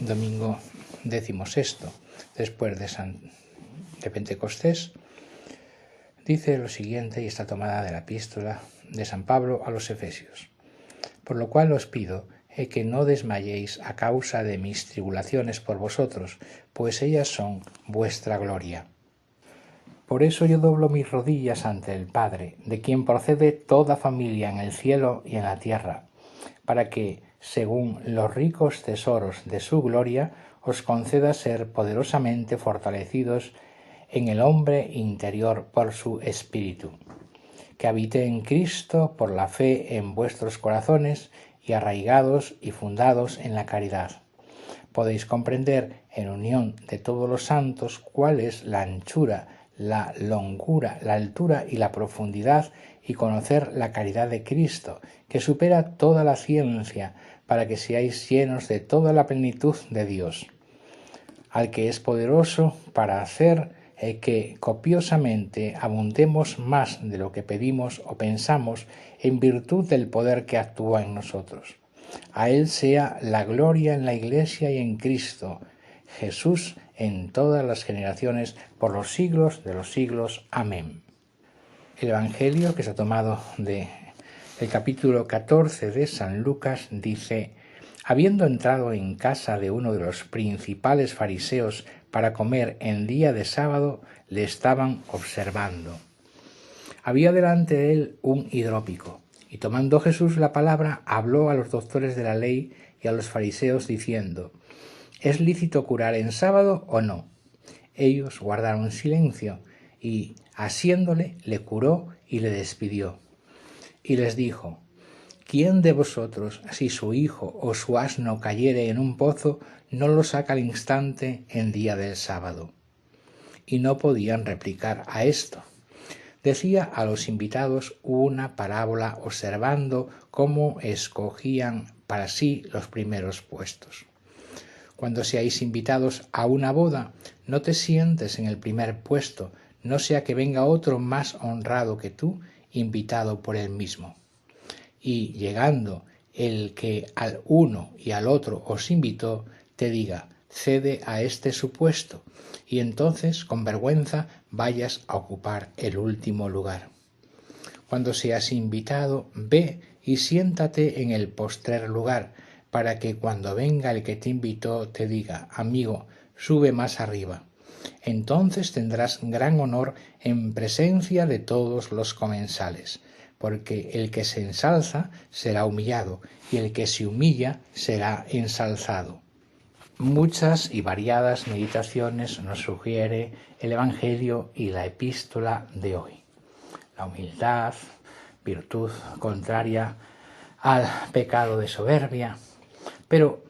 domingo 16, después de Pentecostés, dice lo siguiente, y está tomada de la epístola de San Pablo a los Efesios. Por lo cual os pido que no desmayéis a causa de mis tribulaciones por vosotros, pues ellas son vuestra gloria. Por eso yo doblo mis rodillas ante el Padre, de quien procede toda familia en el cielo y en la tierra, para que, según los ricos tesoros de su gloria, os conceda ser poderosamente fortalecidos en el hombre interior por su Espíritu, que habite en Cristo por la fe en vuestros corazones y arraigados y fundados en la caridad. Podéis comprender, en unión de todos los santos, cuál es la anchura, la longura, la altura y la profundidad, y conocer la caridad de Cristo, que supera toda la ciencia, para que seáis llenos de toda la plenitud de Dios, al que es poderoso para hacer que copiosamente abundemos más de lo que pedimos o pensamos, en virtud del poder que actúa en nosotros. A Él sea la gloria en la Iglesia y en Cristo Jesús en todas las generaciones, por los siglos de los siglos. Amén. El Evangelio, que se ha tomado del capítulo 14 de San Lucas, dice: habiendo entrado en casa de uno de los principales fariseos para comer en día de sábado, le estaban observando. Había delante de él un hidrópico, y tomando Jesús la palabra, habló a los doctores de la ley y a los fariseos, diciendo: ¿es lícito curar en sábado o no? Ellos guardaron silencio, y asiéndole le curó y le despidió. Y les dijo: ¿quién de vosotros, si su hijo o su asno cayere en un pozo, no lo saca al instante en día del sábado? Y no podían replicar a esto. Decía a los invitados una parábola, observando cómo escogían para sí los primeros puestos. Cuando seáis invitados a una boda, no te sientes en el primer puesto, no sea que venga otro más honrado que tú, invitado por él mismo. Y llegando el que al uno y al otro os invitó, te diga: cede a este su puesto, y entonces con vergüenza vayas a ocupar el último lugar. Cuando seas invitado, ve y siéntate en el postrer lugar, para que cuando venga el que te invitó te diga: amigo, sube más arriba. Entonces tendrás gran honor en presencia de todos los comensales, porque el que se ensalza será humillado, y el que se humilla será ensalzado. Muchas y variadas meditaciones nos sugiere el Evangelio y la epístola de hoy. La humildad, virtud contraria al pecado de soberbia. Pero,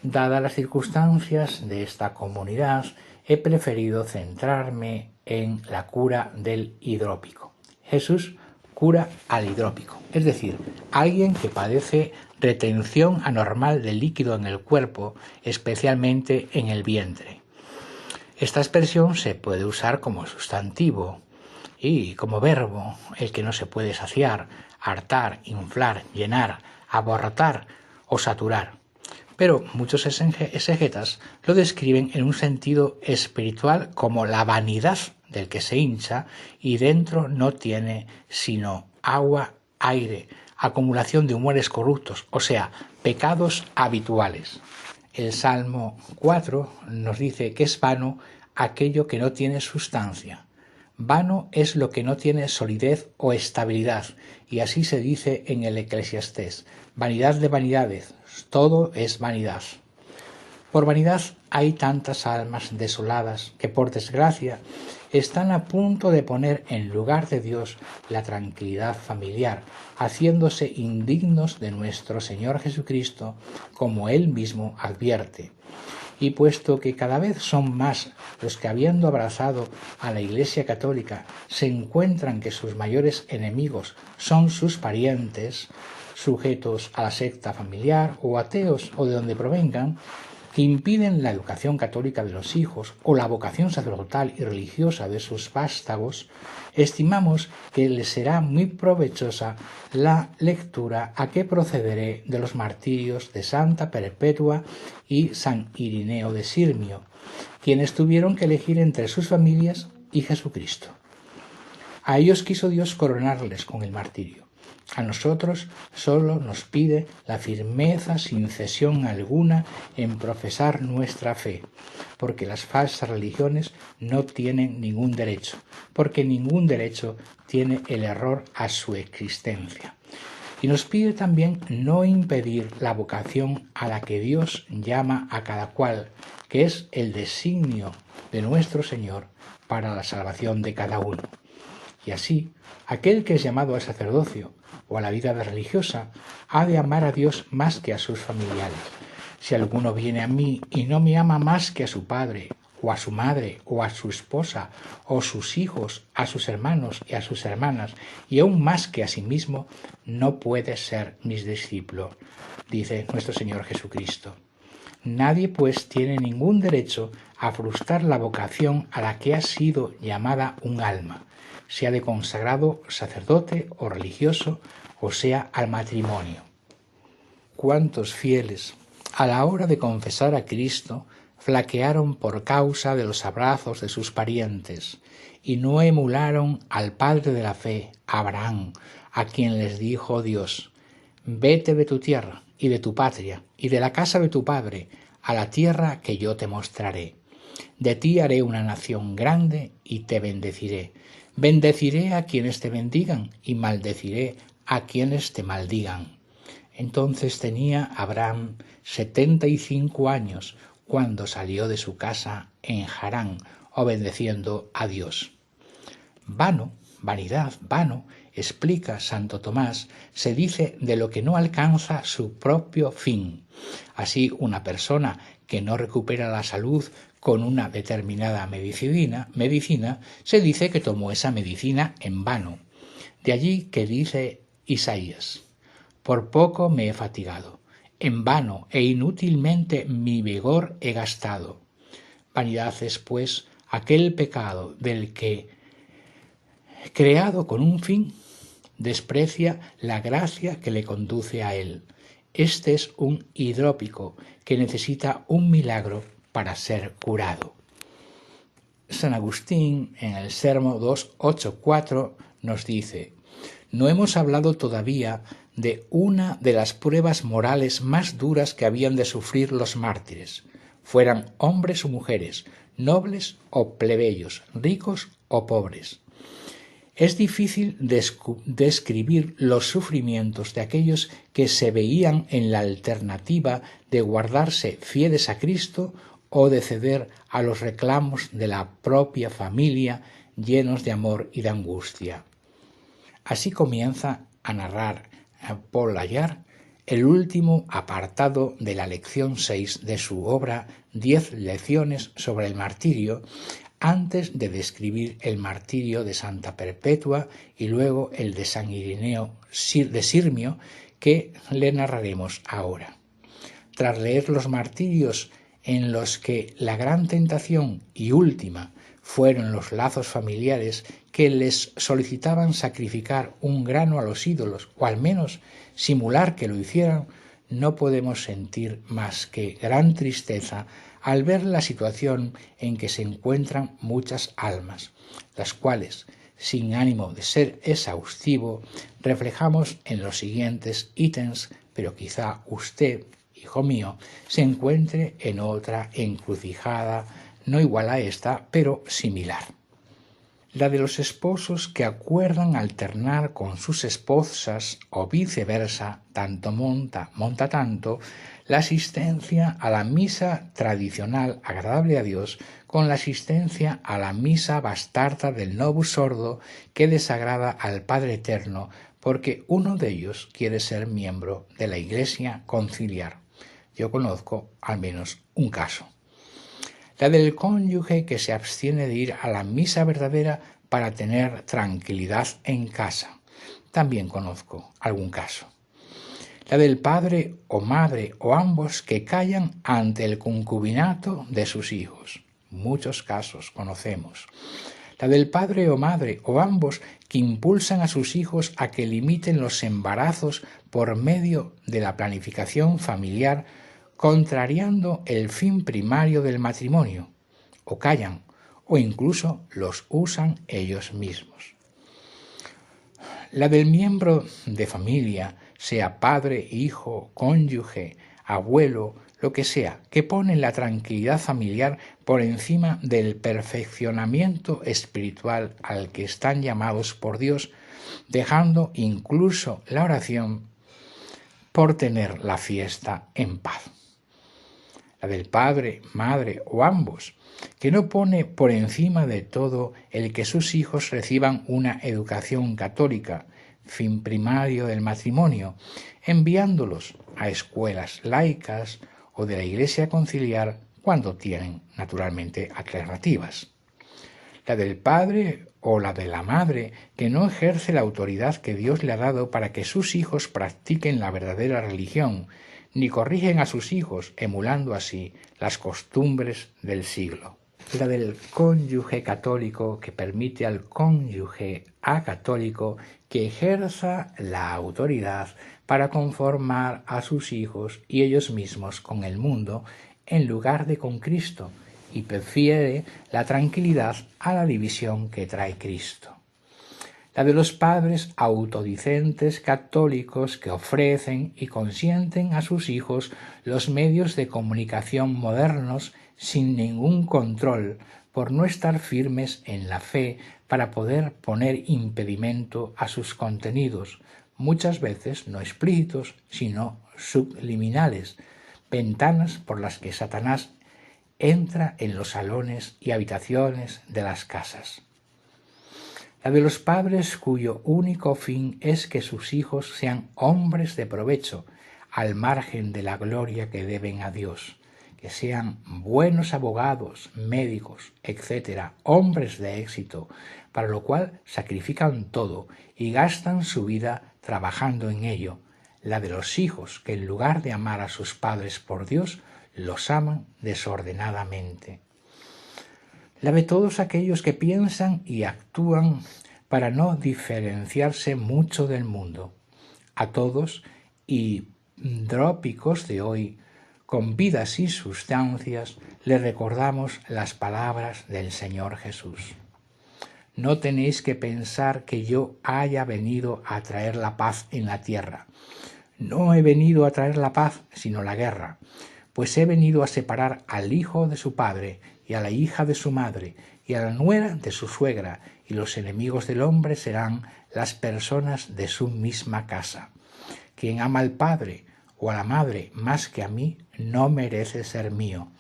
dadas las circunstancias de esta comunidad, he preferido centrarme en la cura del hidrópico. Jesús cura al hidrópico, es decir, alguien que padece retención anormal de líquido en el cuerpo, especialmente en el vientre. Esta expresión se puede usar como sustantivo y como verbo, el que no se puede saciar, hartar, inflar, llenar, abarrotar o saturar. Pero muchos exegetas lo describen en un sentido espiritual como la vanidad del que se hincha y dentro no tiene sino agua, aire, acumulación de humores corruptos, o sea, pecados habituales. El Salmo 4 nos dice que es vano aquello que no tiene sustancia. Vano es lo que no tiene solidez o estabilidad, y así se dice en el Eclesiastés: vanidad de vanidades, todo es vanidad. Por vanidad hay tantas almas desoladas que, por desgracia, están a punto de poner en lugar de Dios la tranquilidad familiar, haciéndose indignos de nuestro Señor Jesucristo, como Él mismo advierte. Y puesto que cada vez son más los que, habiendo abrazado a la Iglesia Católica, se encuentran que sus mayores enemigos son sus parientes, sujetos a la secta familiar o ateos o de donde provengan, que impiden la educación católica de los hijos o la vocación sacerdotal y religiosa de sus vástagos, estimamos que les será muy provechosa la lectura a que procederé de los martirios de Santa Perpetua y San Irineo de Sirmio, quienes tuvieron que elegir entre sus familias y Jesucristo. A ellos quiso Dios coronarles con el martirio. A nosotros solo nos pide la firmeza sin cesión alguna en profesar nuestra fe, porque las falsas religiones no tienen ningún derecho, porque ningún derecho tiene el error a su existencia. Y nos pide también no impedir la vocación a la que Dios llama a cada cual, que es el designio de nuestro Señor para la salvación de cada uno. Y así, aquel que es llamado al sacerdocio o a la vida religiosa ha de amar a Dios más que a sus familiares. Si alguno viene a mí y no me ama más que a su padre, o a su madre, o a su esposa, o sus hijos, a sus hermanos y a sus hermanas, y aún más que a sí mismo, no puede ser mis discípulos, dice nuestro Señor Jesucristo. Nadie, pues, tiene ningún derecho a frustrar la vocación a la que ha sido llamada un alma, sea de consagrado sacerdote o religioso, o sea al matrimonio. ¿Cuántos fieles, a la hora de confesar a Cristo, flaquearon por causa de los abrazos de sus parientes y no emularon al padre de la fe, Abraham, a quien les dijo Dios: «Vete de tu tierra y de tu patria y de la casa de tu padre a la tierra que yo te mostraré? De ti haré una nación grande y te bendeciré. Bendeciré a quienes te bendigan y maldeciré a quienes te maldigan». Entonces tenía Abraham 75 años cuando salió de su casa en Harán, obedeciendo a Dios. Vano, vanidad, vano, explica Santo Tomás, se dice de lo que no alcanza su propio fin. Así, una persona que no recupera la salud con una determinada medicina, se dice que tomó esa medicina en vano. De allí que dice Isaías: «Por poco me he fatigado, en vano e inútilmente mi vigor he gastado». Vanidad es, pues, aquel pecado del que, creado con un fin, desprecia la gracia que le conduce a él. Este es un hidrópico que necesita un milagro para ser curado. San Agustín, en el Sermo 284, nos dice: «No hemos hablado todavía de una de las pruebas morales más duras que habían de sufrir los mártires, fueran hombres o mujeres, nobles o plebeyos, ricos o pobres». Es difícil describir los sufrimientos de aquellos que se veían en la alternativa de guardarse fieles a Cristo o de ceder a los reclamos de la propia familia, llenos de amor y de angustia. Así comienza a narrar Paul Layard el último apartado de la lección 6 de su obra 10 lecciones sobre el martirio, antes de describir el martirio de Santa Perpetua y luego el de San Irineo de Sirmio, que le narraremos ahora. Tras leer los martirios en los que la gran tentación y última fueron los lazos familiares que les solicitaban sacrificar un grano a los ídolos, o al menos simular que lo hicieran, no podemos sentir más que gran tristeza al ver la situación en que se encuentran muchas almas, las cuales, sin ánimo de ser exhaustivo, reflejamos en los siguientes ítems, pero quizá usted, hijo mío, se encuentre en otra encrucijada, no igual a esta, pero similar. La de los esposos que acuerdan alternar con sus esposas o viceversa, tanto monta tanto, la asistencia a la misa tradicional agradable a Dios con la asistencia a la misa bastarda del Novus Ordo que desagrada al Padre Eterno, porque uno de ellos quiere ser miembro de la Iglesia conciliar. Yo conozco al menos un caso. La del cónyuge que se abstiene de ir a la misa verdadera para tener tranquilidad en casa. También conozco algún caso. la del padre o madre o ambos que callan ante el concubinato de sus hijos. Muchos casos conocemos. La del padre o madre o ambos que impulsan a sus hijos a que limiten los embarazos por medio de la planificación familiar, contrariando el fin primario del matrimonio, o callan, o incluso los usan ellos mismos. La del miembro de familia, sea padre, hijo, cónyuge, abuelo, lo que sea, que pone la tranquilidad familiar por encima del perfeccionamiento espiritual al que están llamados por Dios, dejando incluso la oración por tener la fiesta en paz. La del padre, madre o ambos, que no pone por encima de todo el que sus hijos reciban una educación católica, fin primario del matrimonio, enviándolos a escuelas laicas o de la Iglesia conciliar cuando tienen, naturalmente, alternativas. La del padre o la de la madre que no ejerce la autoridad que Dios le ha dado para que sus hijos practiquen la verdadera religión, ni corrigen a sus hijos, emulando así las costumbres del siglo. La del cónyuge católico que permite al cónyuge acatólico que ejerza la autoridad para conformar a sus hijos y ellos mismos con el mundo en lugar de con Cristo, y prefiere la tranquilidad a la división que trae Cristo. La de los padres autodicentes católicos que ofrecen y consienten a sus hijos los medios de comunicación modernos sin ningún control, por no estar firmes en la fe para poder poner impedimento a sus contenidos, muchas veces no explícitos, sino subliminales, ventanas por las que Satanás entra en los salones y habitaciones de las casas. La de los padres cuyo único fin es que sus hijos sean hombres de provecho, al margen de la gloria que deben a Dios, que sean buenos abogados, médicos, etc., hombres de éxito, para lo cual sacrifican todo y gastan su vida trabajando en ello. La de los hijos que en lugar de amar a sus padres por Dios, los aman desordenadamente. La de todos aquellos que piensan y actúan para no diferenciarse mucho del mundo. A todos y drópicos de hoy, con vidas y sustancias, le recordamos las palabras del Señor Jesús. No tenéis que pensar que yo haya venido a traer la paz en la tierra. No he venido a traer la paz, sino la guerra, pues he venido a separar al hijo de su padre y a la hija de su madre y a la nuera de su suegra, y los enemigos del hombre serán las personas de su misma casa. Quien ama al padre o a la madre más que a mí no merece ser mío,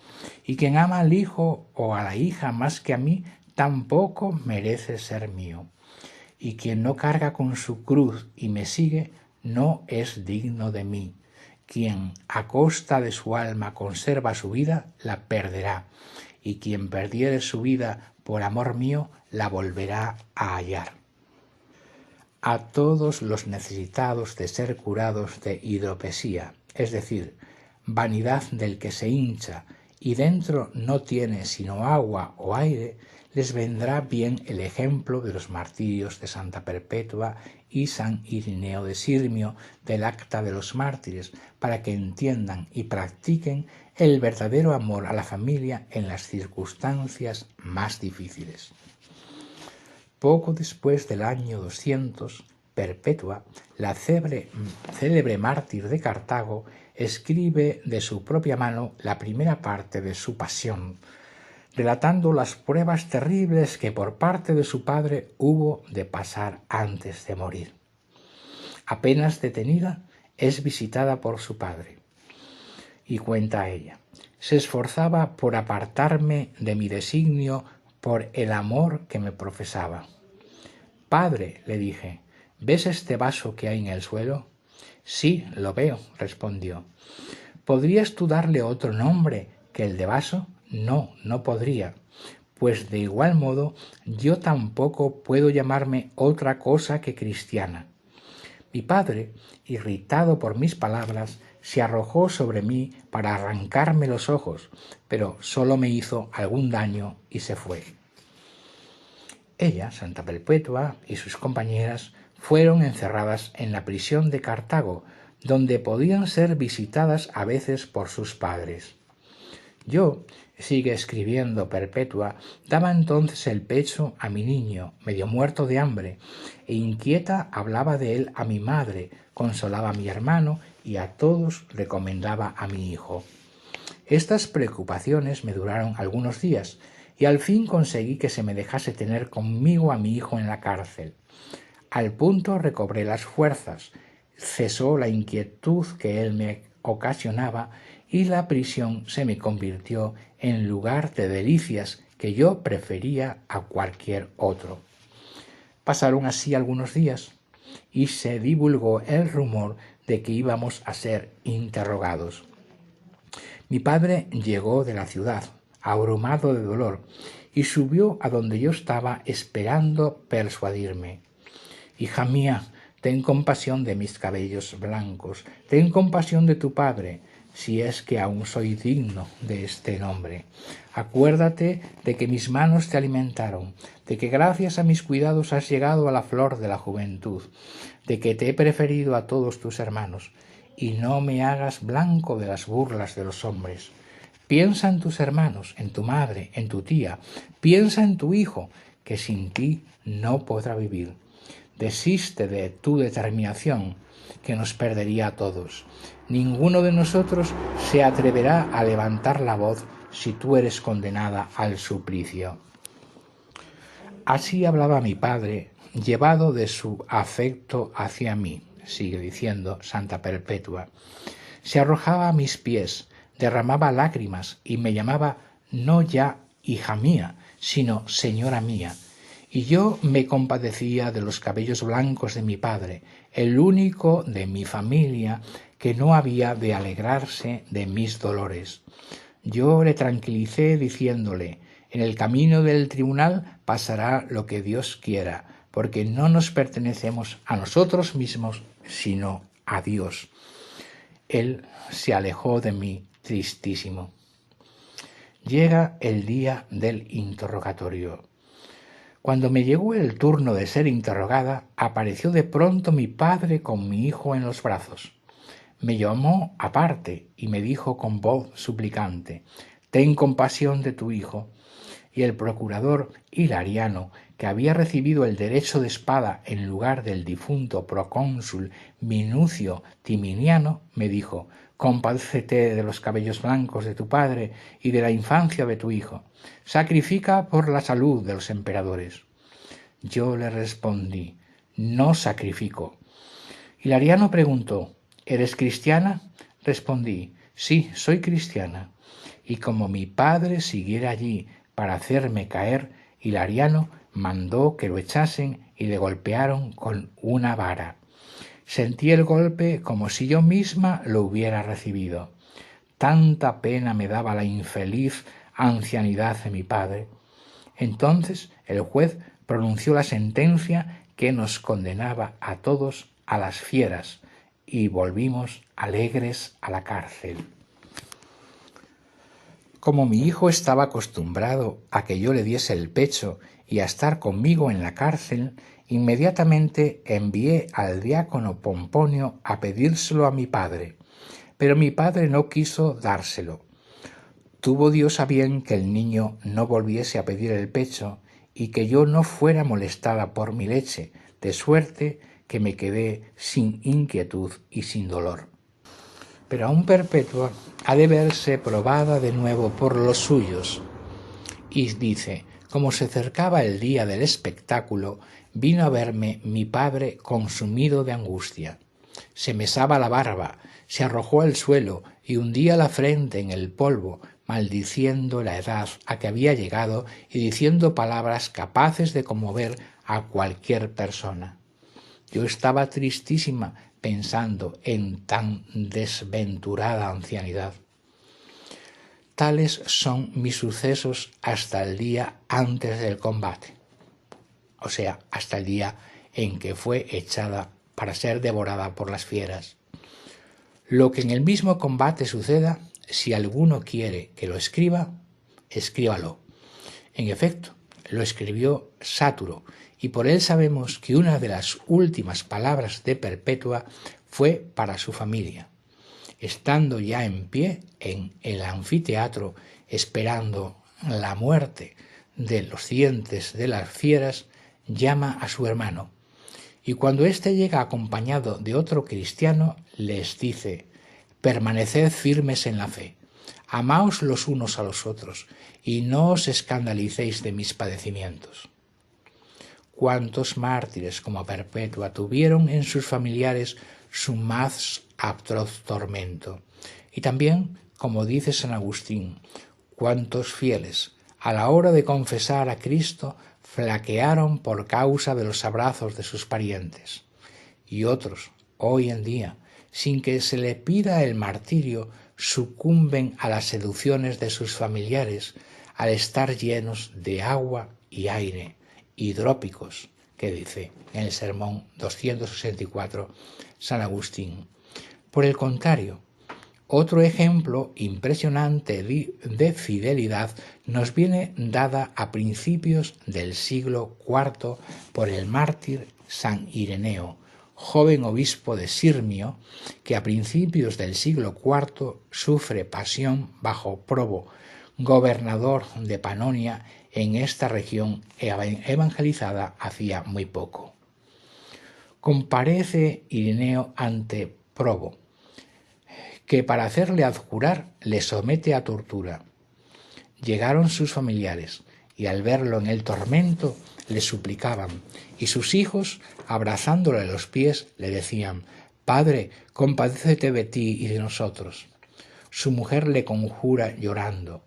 y quien ama al hijo o a la hija más que a mí tampoco merece ser mío. Y quien no carga con su cruz y me sigue no es digno de mí. Quien a costa de su alma conserva su vida, la perderá, y quien perdiere su vida por amor mío, la volverá a hallar. A todos los necesitados de ser curados de hidropesía, es decir, vanidad del que se hincha y dentro no tiene sino agua o aire, les vendrá bien el ejemplo de los martirios de Santa Perpetua y San Irineo de Sirmio del Acta de los Mártires, para que entiendan y practiquen el verdadero amor a la familia en las circunstancias más difíciles. Poco después del año 200, Perpetua, la célebre mártir de Cartago, escribe de su propia mano la primera parte de su pasión, relatando las pruebas terribles que por parte de su padre hubo de pasar antes de morir. Apenas detenida, es visitada por su padre. Y cuenta ella: se esforzaba por apartarme de mi designio por el amor que me profesaba. Padre, le dije, ¿ves este vaso que hay en el suelo? Sí, lo veo, respondió. ¿Podrías tú darle otro nombre que el de vaso? No, no podría, pues de igual modo yo tampoco puedo llamarme otra cosa que cristiana. Mi padre, irritado por mis palabras, se arrojó sobre mí para arrancarme los ojos, pero solo me hizo algún daño y se fue. Ella, Santa Perpetua, y sus compañeras fueron encerradas en la prisión de Cartago, donde podían ser visitadas a veces por sus padres. Yo, sigue escribiendo Perpetua, daba entonces el pecho a mi niño, medio muerto de hambre, e inquieta hablaba de él a mi madre, consolaba a mi hermano y a todos recomendaba a mi hijo. Estas preocupaciones me duraron algunos días y al fin conseguí que se me dejase tener conmigo a mi hijo en la cárcel. Al punto recobré las fuerzas, cesó la inquietud que él me ocasionaba y la prisión se me convirtió en lugar de delicias que yo prefería a cualquier otro. Pasaron así algunos días y se divulgó el rumor de que íbamos a ser interrogados. Mi padre llegó de la ciudad, abrumado de dolor, y subió a donde yo estaba esperando persuadirme. Hija mía, ten compasión de mis cabellos blancos, ten compasión de tu padre, si es que aún soy digno de este nombre. Acuérdate de que mis manos te alimentaron, de que gracias a mis cuidados has llegado a la flor de la juventud, de que te he preferido a todos tus hermanos, y no me hagas blanco de las burlas de los hombres. Piensa en tus hermanos, en tu madre, en tu tía, piensa en tu hijo, que sin ti no podrá vivir. Desiste de tu determinación, que nos perdería a todos. Ninguno de nosotros se atreverá a levantar la voz si tú eres condenada al suplicio. Así hablaba mi padre, llevado de su afecto hacia mí, sigue diciendo Santa Perpetua. Se arrojaba a mis pies, derramaba lágrimas y me llamaba no ya hija mía, sino señora mía. Y yo me compadecía de los cabellos blancos de mi padre, el único de mi familia que no había de alegrarse de mis dolores. Yo le tranquilicé diciéndole, en el camino del tribunal pasará lo que Dios quiera, porque no nos pertenecemos a nosotros mismos, sino a Dios. Él se alejó de mí tristísimo. Llega el día del interrogatorio. Cuando me llegó el turno de ser interrogada, apareció de pronto mi padre con mi hijo en los brazos. Me llamó aparte y me dijo con voz suplicante, «Ten compasión de tu hijo». Y el procurador Hilariano, que había recibido el derecho de espada en lugar del difunto procónsul Minucio Timiniano, me dijo, «Compadécete de los cabellos blancos de tu padre y de la infancia de tu hijo. Sacrifica por la salud de los emperadores». Yo le respondí, «No sacrifico». Hilariano preguntó, «¿Eres cristiana?» Respondí, «Sí, soy cristiana». Y como mi padre siguiera allí para hacerme caer, Hilariano mandó que lo echasen y le golpearon con una vara. Sentí el golpe como si yo misma lo hubiera recibido. Tanta pena me daba la infeliz ancianidad de mi padre. Entonces el juez pronunció la sentencia que nos condenaba a todos a las fieras y volvimos alegres a la cárcel. Como mi hijo estaba acostumbrado a que yo le diese el pecho y a estar conmigo en la cárcel, inmediatamente envié al diácono Pomponio a pedírselo a mi padre, pero mi padre no quiso dárselo. Tuvo Dios a bien que el niño no volviese a pedir el pecho y que yo no fuera molestada por mi leche, de suerte que me quedé sin inquietud y sin dolor. Pero aún Perpetua ha de verse probada de nuevo por los suyos. Y dice, como se acercaba el día del espectáculo, vino a verme mi padre consumido de angustia. Se mesaba la barba, se arrojó al suelo y hundía la frente en el polvo, maldiciendo la edad a que había llegado y diciendo palabras capaces de conmover a cualquier persona. Yo estaba tristísima pensando en tan desventurada ancianidad. Tales son mis sucesos hasta el día antes del combate, o sea, hasta el día en que fue echada para ser devorada por las fieras. Lo que en el mismo combate suceda, si alguno quiere que lo escriba, escríbalo. En efecto, lo escribió Sáturo, y por él sabemos que una de las últimas palabras de Perpetua fue para su familia. Estando ya en pie en el anfiteatro, esperando la muerte de los dientes de las fieras, llama a su hermano, y cuando éste llega acompañado de otro cristiano, les dice: permaneced firmes en la fe, amaos los unos a los otros, y no os escandalicéis de mis padecimientos. ¿Cuántos mártires como Perpetua tuvieron en sus familiares su más atroz tormento? Y también, como dice San Agustín, cuántos fieles, a la hora de confesar a Cristo, flaquearon por causa de los abrazos de sus parientes. Y otros, hoy en día, sin que se le pida el martirio, sucumben a las seducciones de sus familiares al estar llenos de agua y aire, hidrópicos, que dice en el sermón 264 San Agustín. Por el contrario, otro ejemplo impresionante de fidelidad nos viene dada a principios del siglo IV por el mártir San Ireneo, joven obispo de Sirmio, que a principios del siglo IV sufre pasión bajo Probo, gobernador de Panonia, en esta región evangelizada hacía muy poco. Comparece Ireneo ante Probo, que para hacerle adjurar le somete a tortura. Llegaron sus familiares, y al verlo en el tormento le suplicaban, y sus hijos, abrazándole los pies, le decían: Padre, compadécete de ti y de nosotros. Su mujer le conjura llorando.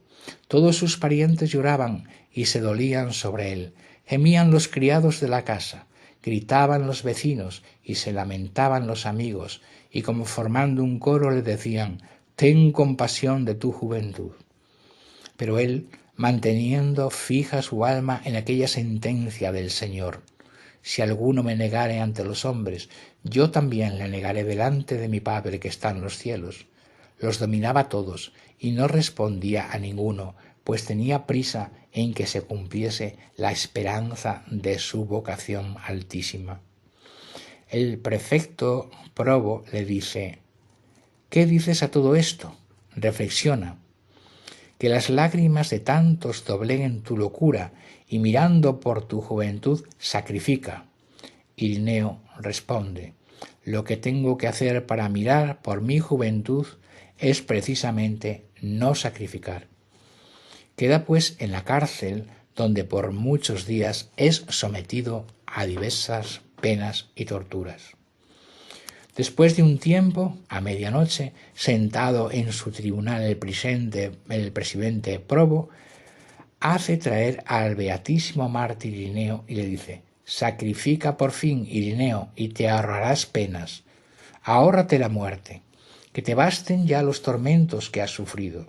Todos sus parientes lloraban y se dolían sobre él. Gemían los criados de la casa, gritaban los vecinos y se lamentaban los amigos, y como formando un coro le decían: ten compasión de tu juventud. Pero él, manteniendo fija su alma en aquella sentencia del Señor: si alguno me negare ante los hombres, yo también le negaré delante de mi Padre que está en los cielos. Los dominaba todos y no respondía a ninguno, pues tenía prisa en que se cumpliese la esperanza de su vocación altísima. El prefecto Probo le dice: ¿qué dices a todo esto? Reflexiona. Que las lágrimas de tantos dobleguen tu locura, y mirando por tu juventud, sacrifica. Ireneo responde: lo que tengo que hacer para mirar por mi juventud es precisamente no sacrificar. Queda pues en la cárcel, donde por muchos días es sometido a diversas penas y torturas. Después de un tiempo, a medianoche, sentado en su tribunal el presidente Probo, hace traer al beatísimo mártir Ireneo y le dice: sacrifica por fin, Ireneo, y te ahorrarás penas. Ahórrate la muerte, que te basten ya los tormentos que has sufrido.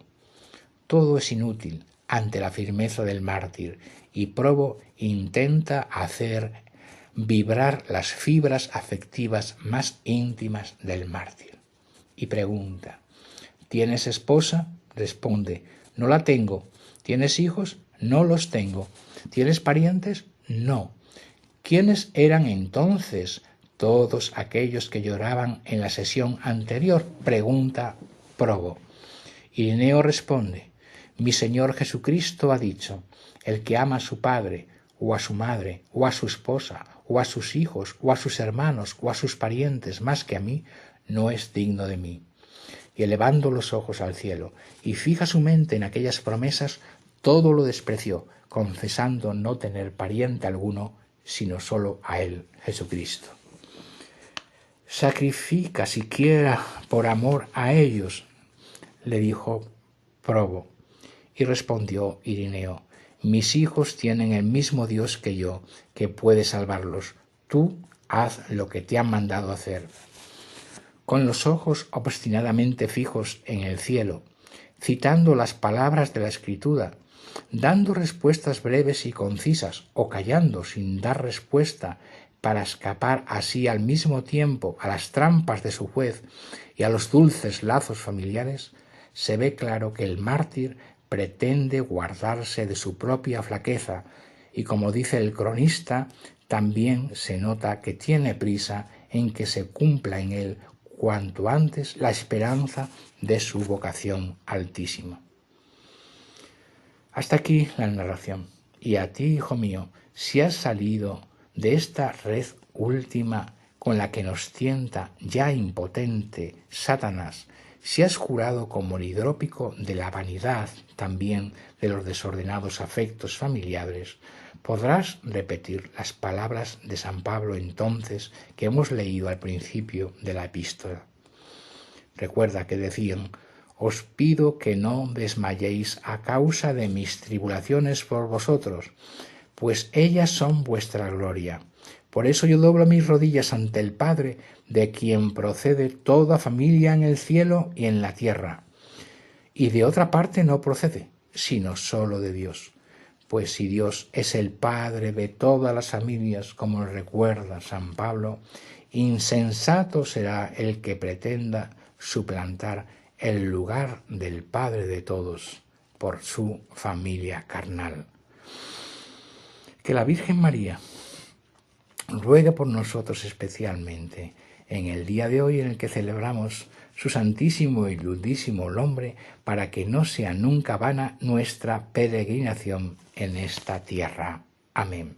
Todo es inútil ante la firmeza del mártir, y Probo intenta hacer vibrar las fibras afectivas más íntimas del mártir. Y pregunta: ¿tienes esposa? Responde: no la tengo. ¿Tienes hijos? No los tengo. ¿Tienes parientes? No. ¿Quiénes eran entonces todos aquellos que lloraban en la sesión anterior? Pregunta Probo. Ireneo responde: mi Señor Jesucristo ha dicho: el que ama a su padre, o a su madre, o a su esposa, o a sus hijos, o a sus hermanos, o a sus parientes más que a mí, no es digno de mí. Y elevando los ojos al cielo, y fija su mente en aquellas promesas, todo lo despreció, confesando no tener pariente alguno, sino solo a él, Jesucristo. Sacrifica siquiera por amor a ellos, le dijo Probo. Y respondió Ireneo: mis hijos tienen el mismo Dios que yo, que puede salvarlos. Tú haz lo que te han mandado hacer. Con los ojos obstinadamente fijos en el cielo, citando las palabras de la Escritura, dando respuestas breves y concisas, o callando sin dar respuesta, para escapar así al mismo tiempo a las trampas de su juez y a los dulces lazos familiares, se ve claro que el mártir pretende guardarse de su propia flaqueza y, como dice el cronista, también se nota que tiene prisa en que se cumpla en él cuanto antes la esperanza de su vocación altísima. Hasta aquí la narración. Y a ti, hijo mío, si has salido de esta red última con la que nos tienta ya impotente Satanás, si has jurado como el hidrópico de la vanidad, también de los desordenados afectos familiares, podrás repetir las palabras de San Pablo entonces que hemos leído al principio de la epístola. Recuerda que decían: os pido que no desmayéis a causa de mis tribulaciones por vosotros, pues ellas son vuestra gloria. Por eso yo doblo mis rodillas ante el Padre, de quien procede toda familia en el cielo y en la tierra. Y de otra parte no procede, sino solo de Dios. Pues si Dios es el Padre de todas las familias, como recuerda San Pablo, insensato será el que pretenda suplantar el lugar del Padre de todos por su familia carnal. Que la Virgen María ruegue por nosotros especialmente en el día de hoy en el que celebramos su santísimo y lindísimo nombre, para que no sea nunca vana nuestra peregrinación en esta tierra. Amén.